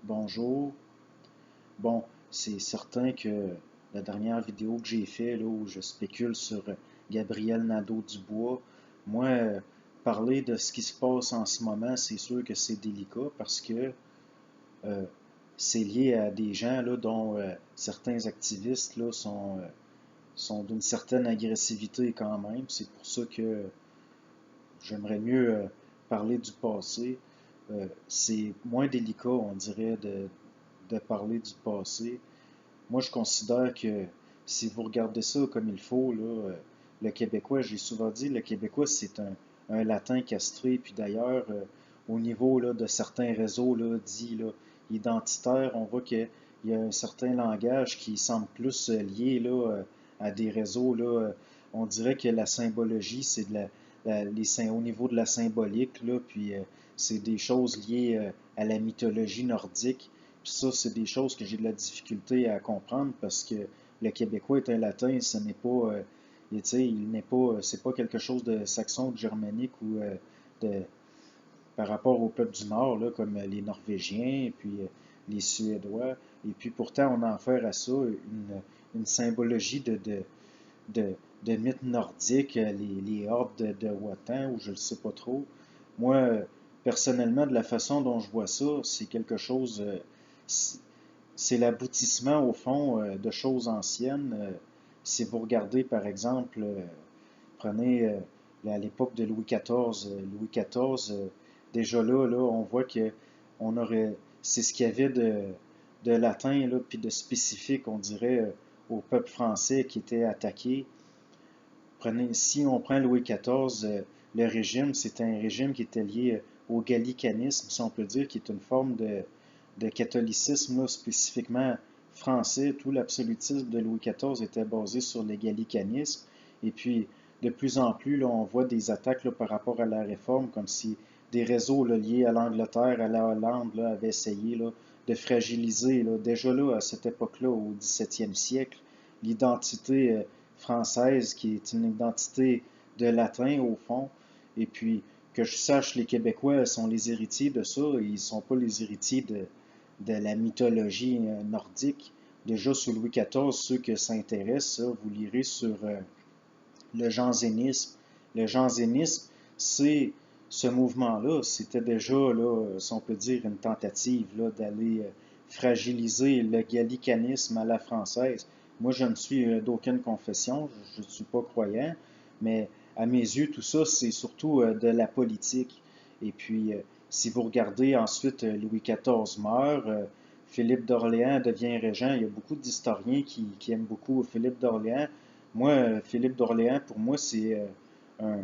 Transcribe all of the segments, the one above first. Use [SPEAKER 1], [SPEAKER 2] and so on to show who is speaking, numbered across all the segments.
[SPEAKER 1] bonjour. Bon, c'est certain que la dernière vidéo que j'ai faite, là, où je spécule sur Gabriel Nadeau-Dubois, moi, parler de ce qui se passe en ce moment, c'est sûr que c'est délicat parce que euh, c'est lié à des gens là, dont certains activistes là, sont d'une certaine agressivité quand même. C'est pour ça que j'aimerais mieux parler du passé. C'est moins délicat, on dirait, de parler du passé. Moi, je considère que si vous regardez ça comme il faut, là, le Québécois, j'ai souvent dit, le Québécois, c'est un latin castré. Puis d'ailleurs, au niveau là, de certains réseaux là, dits là, identitaires, on voit qu'il y a un certain langage qui semble plus lié là, à des réseaux. Là, on dirait que la symbologie, c'est de au niveau de la symbolique, là, puis c'est des choses liées à la mythologie nordique. Puis ça, c'est des choses que j'ai de la difficulté à comprendre parce que le québécois est un latin, ce n'est pas, il n'est pas, c'est pas quelque chose de saxon, de germanique ou de, par rapport au peuple du Nord, là, comme les Norvégiens et puis les Suédois. Et puis pourtant, on a affaire à ça, une symbologie de, de mythes nordiques, les hordes de Wotan, ou je ne sais pas trop. Moi, personnellement, de la façon dont je vois ça, c'est quelque chose, c'est l'aboutissement, au fond, de choses anciennes. Si vous regardez, par exemple, prenez à l'époque de Louis XIV, Louis XIV, déjà là, on voit que on aurait, c'est ce qu'il y avait de latin, là, puis de spécifique, on dirait, au peuple français qui était attaqué. Si on prend Louis XIV, le régime, c'était un régime qui était lié au gallicanisme, si on peut dire, qui est une forme de catholicisme là, spécifiquement français. Tout l'absolutisme de Louis XIV était basé sur le gallicanisme. Et puis, de plus en plus, là, on voit des attaques là, par rapport à la réforme, comme si des réseaux là, liés à l'Angleterre, à la Hollande, là, avaient essayé là, de fragiliser, là, déjà là, à cette époque-là, au XVIIe siècle, l'identité française, qui est une identité de latin au fond. Et puis, que je sache, les Québécois sont les héritiers de ça, et ils ne sont pas les héritiers de la mythologie nordique. Déjà, sous Louis XIV, ceux que ça intéresse, ça, vous lirez sur le jansénisme. Le jansénisme, c'est ce mouvement-là, c'était déjà, là, si on peut dire, une tentative là, d'aller fragiliser le gallicanisme à la française. Moi, je ne suis d'aucune confession, je ne suis pas croyant, mais à mes yeux, tout ça, c'est surtout de la politique. Et puis, si vous regardez ensuite, Louis XIV meurt, Philippe d'Orléans devient régent. Il y a beaucoup d'historiens qui aiment beaucoup Philippe d'Orléans. Moi, Philippe d'Orléans, pour moi, c'est un...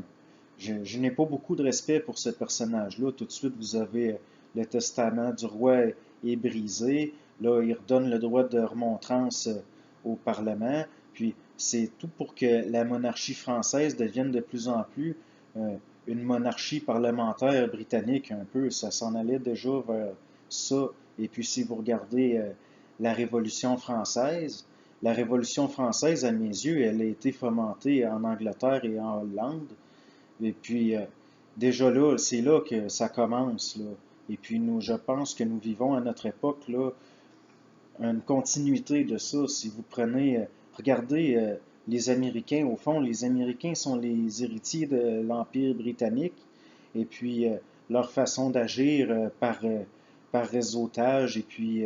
[SPEAKER 1] Je n'ai pas beaucoup de respect pour ce personnage-là. Tout de suite, vous avez le testament du roi est brisé. Là, il redonne le droit de remontrance au Parlement. Puis, c'est tout pour que la monarchie française devienne de plus en plus euh, une monarchie parlementaire britannique, un peu. Ça s'en allait déjà vers ça. Et puis, si vous regardez la Révolution française, la Révolution française, à mes yeux, elle a été fomentée en Angleterre et en Hollande. Et puis, déjà là, c'est là que ça commence, là. Et puis, nous, je pense que nous vivons à notre époque, là, une continuité de ça. Si vous prenez, regardez les Américains, au fond, les Américains sont les héritiers de l'Empire britannique. Et puis, leur façon d'agir par réseautage, et puis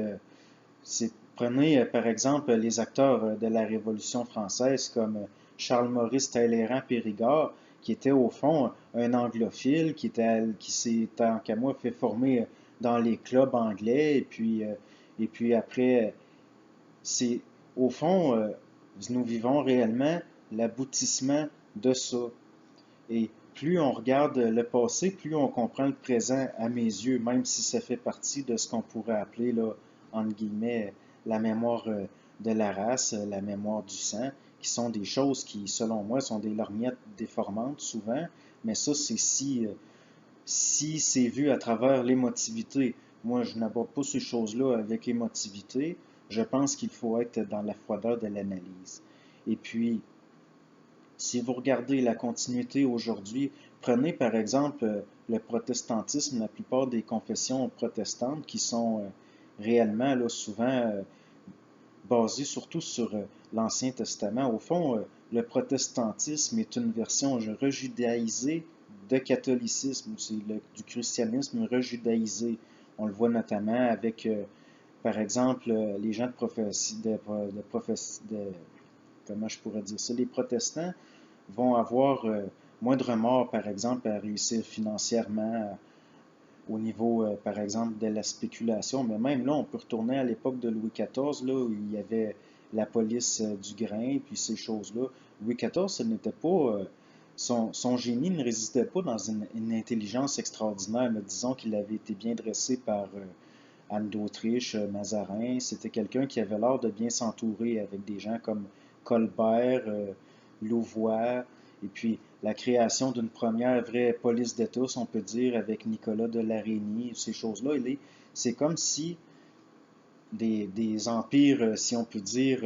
[SPEAKER 1] prenez par exemple les acteurs de la Révolution française comme Charles-Maurice Talleyrand-Périgord, qui était au fond un anglophile, qui s'est, tant qu'à moi, fait former dans les clubs anglais, et puis après, c'est au fond, nous vivons réellement l'aboutissement de ça. Et plus on regarde le passé, plus on comprend le présent à mes yeux, même si ça fait partie de ce qu'on pourrait appeler, là, entre guillemets, la mémoire de la race, la mémoire du sang, qui sont des choses qui, selon moi, sont des lorgnettes déformantes souvent, mais ça, c'est si c'est vu à travers l'émotivité. Moi, je n'aborde pas ces choses-là avec émotivité. Je pense qu'il faut être dans la froideur de l'analyse. Et puis, si vous regardez la continuité aujourd'hui, prenez par exemple le protestantisme, la plupart des confessions protestantes réellement, là, souvent basé surtout sur l'Ancien Testament. Au fond, le protestantisme est une version rejudaïsée de catholicisme, c'est du christianisme rejudaïsé. On le voit notamment avec, par exemple, les gens de prophétie, comment je pourrais dire ça, les protestants vont avoir moindre mort, par exemple, à réussir financièrement au niveau, par exemple, de la spéculation. Mais même là, on peut retourner à l'époque de Louis XIV, là, où il y avait la police du grain, puis ces choses-là. Louis XIV, ce n'était pas... son génie ne résidait pas dans une intelligence extraordinaire, mais disons qu'il avait été bien dressé par Anne d'Autriche, Mazarin. C'était quelqu'un qui avait l'art de bien s'entourer avec des gens comme Colbert, Louvois, et puis la création d'une première vraie police d'État, si on peut dire, avec Nicolas de La Reynie, ces choses-là. C'est comme si des empires, si on peut dire,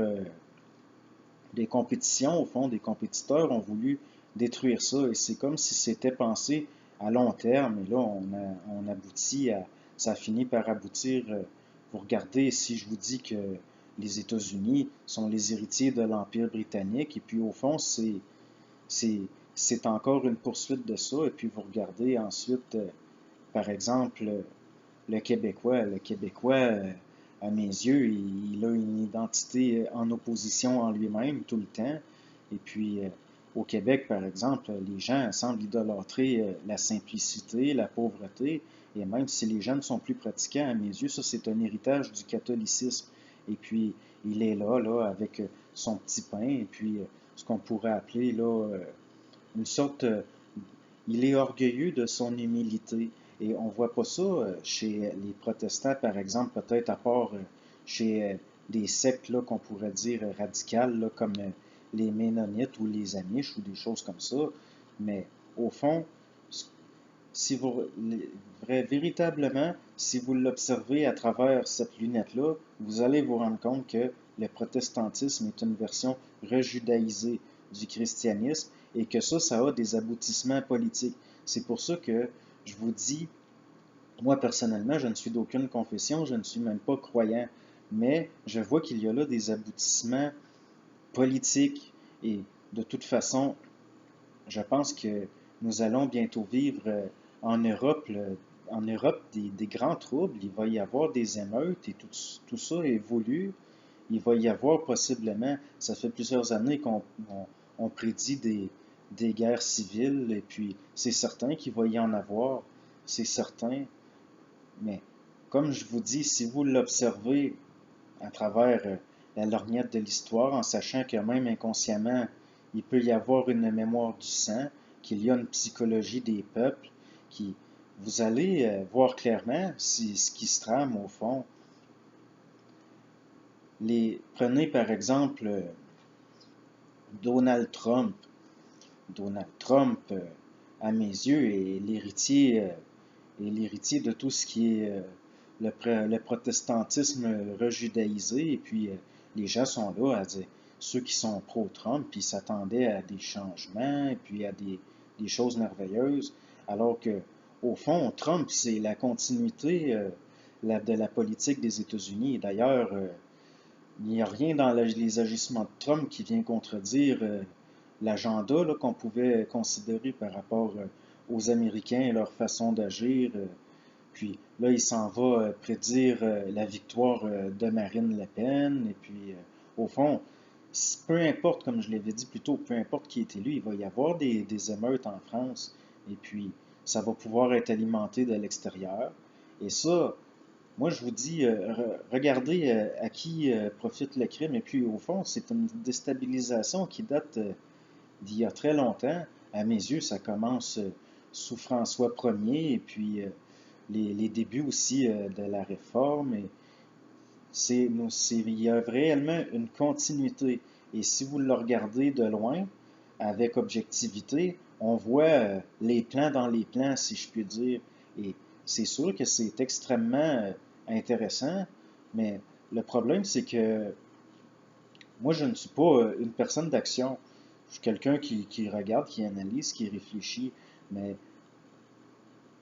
[SPEAKER 1] des compétitions, au fond, des compétiteurs ont voulu détruire ça. Et c'est comme si c'était pensé à long terme. Et là, on aboutit à. Ça a fini par aboutir. Vous regardez, si je vous dis que les États-Unis sont les héritiers de l'Empire britannique, et puis au fond, c'est, c'est encore une poursuite de ça. Et puis vous regardez ensuite, par exemple, le Québécois. Le Québécois, à mes yeux, il a une identité en opposition en lui-même tout le temps. Et puis, au Québec, par exemple, les gens semblent idolâtrer la simplicité, la pauvreté, et même si les gens ne sont plus pratiquants, à mes yeux, ça, c'est un héritage du catholicisme. Et puis, il est là, là, avec son petit pain, et puis ce qu'on pourrait appeler, là, une sorte il est orgueilleux de son humilité. Et on ne voit pas ça chez les protestants, par exemple, peut-être à part chez des sectes qu'on pourrait dire radicales, là, comme les Ménonites ou les Amish ou des choses comme ça. Mais au fond, si vous, véritablement, si vous l'observez à travers cette lunette-là, vous allez vous rendre compte que le protestantisme est une version rejudaïsée du christianisme et que ça a des aboutissements politiques. C'est pour ça que je vous dis, moi personnellement, je ne suis d'aucune confession, je ne suis même pas croyant, mais je vois qu'il y a là des aboutissements politiques et de toute façon, je pense que nous allons bientôt vivre en Europe, en Europe des grands troubles. Il va y avoir des émeutes et tout ça évolue. Il va y avoir possiblement, ça fait plusieurs années qu'on prédit des guerres civiles, et puis c'est certain qu'il va y en avoir, c'est certain, mais comme je vous dis, si vous l'observez à travers la lorgnette de l'histoire, en sachant que même inconsciemment, il peut y avoir une mémoire du sang, qu'il y a une psychologie des peuples, qui vous allez voir clairement ce qui se trame au fond. Prenez par exemple Donald Trump. Donald Trump, à mes yeux, est l'héritier de tout ce qui est le protestantisme rejudaïsé. Et puis, les gens sont là à dire, ceux qui sont pro-Trump, puis s'attendaient à des changements, et puis à des choses merveilleuses. Alors que, au fond, Trump, c'est la continuité de la politique des États-Unis. D'ailleurs, il n'y a rien dans les agissements de Trump qui vient contredire l'agenda qu'on pouvait considérer par rapport aux Américains et leur façon d'agir. Puis là, il s'en va prédire la victoire de Marine Le Pen. Et puis, au fond, peu importe, comme je l'avais dit plus tôt, peu importe qui est élu, il va y avoir des émeutes en France. Et puis, ça va pouvoir être alimenté de l'extérieur. Et ça, moi, je vous dis, regardez à qui profite le crime. Et puis, au fond, c'est une déstabilisation qui date d'il y a très longtemps. À mes yeux, ça commence sous François Ier et puis les débuts aussi de la réforme. Et il y a réellement une continuité. Et si vous le regardez de loin, avec objectivité, on voit les plans dans les plans, si je puis dire. Et c'est sûr que c'est extrêmement intéressant, mais le problème, c'est que moi, je ne suis pas une personne d'action. Je suis quelqu'un qui regarde, qui analyse, qui réfléchit, mais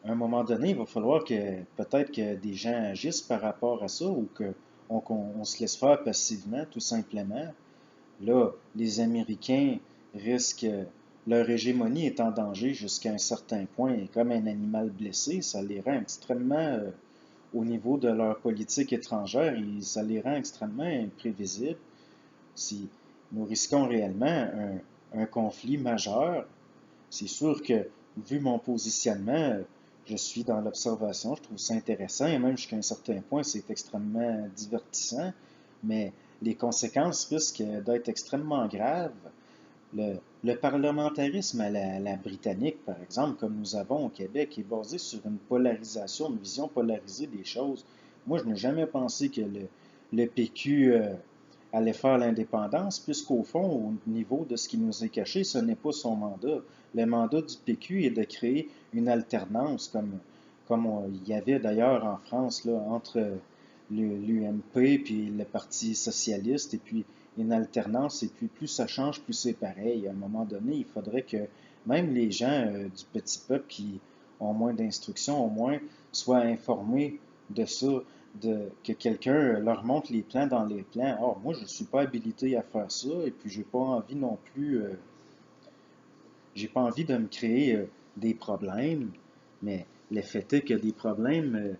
[SPEAKER 1] à un moment donné, il va falloir que peut-être que des gens agissent par rapport à ça ou qu'on se laisse faire passivement, tout simplement. Là, les Américains risquent, leur hégémonie est en danger jusqu'à un certain point, et comme un animal blessé, ça les rend extrêmement, au niveau de leur politique étrangère, et ça les rend extrêmement imprévisibles. Si nous risquons réellement un conflit majeur, c'est sûr que, vu mon positionnement, je suis dans l'observation, je trouve ça intéressant, et même jusqu'à un certain point, c'est extrêmement divertissant, mais les conséquences risquent d'être extrêmement graves. Le parlementarisme à la britannique, par exemple, comme nous avons au Québec, est basé sur une polarisation, une vision polarisée des choses. Moi, je n'ai jamais pensé que le PQ allait faire l'indépendance, puisqu'au fond, au niveau de ce qui nous est caché, ce n'est pas son mandat. Le mandat du PQ est de créer une alternance, il y avait d'ailleurs en France, là, entre l'UMP puis le Parti socialiste, et puis une alternance, et puis plus ça change, plus c'est pareil. À un moment donné, il faudrait que même les gens du petit peuple qui ont moins d'instruction, au moins, soient informés de ça, que quelqu'un leur montre les plans dans les plans. Or, moi, je ne suis pas habilité à faire ça, et puis j'ai pas envie non plus, j'ai pas envie de me créer des problèmes, mais le fait est que des problèmes,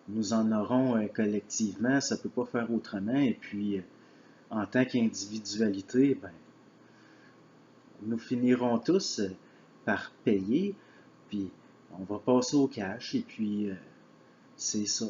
[SPEAKER 1] nous en aurons collectivement, ça ne peut pas faire autrement, et puis en tant qu'individualité, ben, nous finirons tous par payer, puis on va passer au cash, et puis c'est ça.